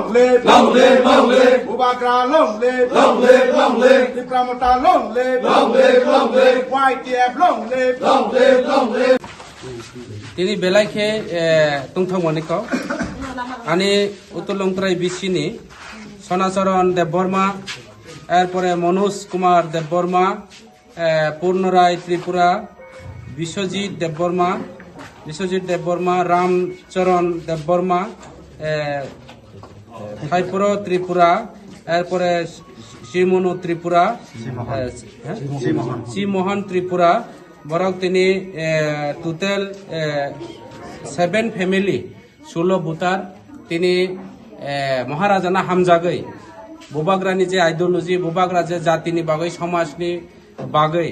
long live, long live, long live, Bubagra long live, long live, long live, Dipramota long live, long live, long live, YTF long live, long live, long live. Tini belai ke tungthang waniko ani utulongtrai bisini Sonacharan Debbarma এরপরে মনোজ কুমার দেববর্মা পূর্ণরায় ত্রিপুরা বিশ্বজিৎ দেববর্মা রামচরণ দেববর্মা থাইপুর ত্রিপুরা এরপরে শ্রীমনু ত্রিপুরা শ্রীমোহন ত্রিপুরা বরক তিনি total 7 family 16 voter তিনি মহারাজানা হামজাগৈ বুবাগ্রানি যে ideology বুবাগ্রা যে জাতিনি বাগৈ সমাজনি বাগৈ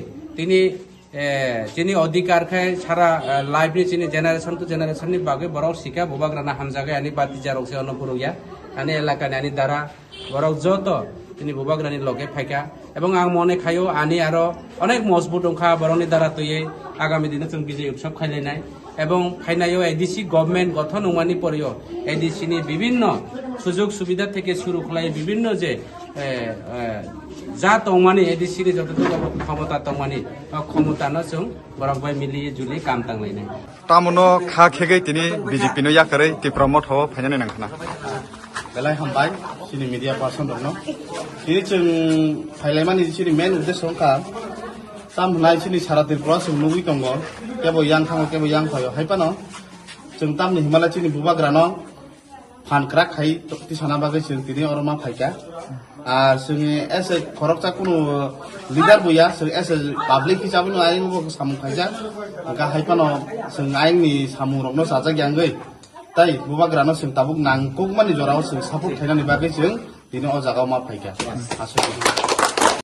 তিনি অধিকার খায় সারা লাইফনি চিনি জেনারেশন টু জেনারেশন নি বাগৈ বড় শিকা বুবাগ্রানা হামজাগৈ আনি বাতি জারকসে অনুপুরুয়া আনি এলাকানি আনি দ্বারা বড় যত তিনি বুবাগ্রানি লগে ফাইকা এবং আং মনে খায়ো আনি আরো অনেক মজবুত দংখা বড়নি দ্বারা তৈয়ে আগামী দিনে जों বিজয় উৎসব খাইলাইনাই এবং ফাইনায়ও এডিসি গভর্নমেন্ট গঠন হওয়ানি পরেও এডিসিনি বিভিন্ন সুযোগ সুবিধা থেকে শুরু খাই বিভিন্ন যে যা তংমানি এডিসিনি যতটুকু ক্ষমতা তংমানি ক্ষমতানো जों বরকবাই মিলি জুলি কাম তাংলাইনাই তামনো খা খেগৈ তিনি বিজেপি নো ইয়াকरै তি প্রমোট হও ফাইনানি নাংখানা belai hambai sini media person dong no ini जों फाइलाइमानि sini main उद्देश्य का tam hunai sini sara tripura जों nugui tongo kebo yang thango kebo yang phayo haipano जों tamni himalaya sini bubagrano फानक्रा खाई ति साना बागै जों तिनि अरमा फाइका আর जों एस ए खरकचा कुनु लिडार बुया जों एस ए पाब्लिक हिसाबै नो आइन बो सामु खाइजा का हाइपानो जों आइननि सामु रंनो साजा ग्यांगै ताई बुबाग्रानो जों ताबुक नांगौ मानि जराव जों सापर्ट थाइनानि बागै जों तिनि अ जागाव मा फाइका आसो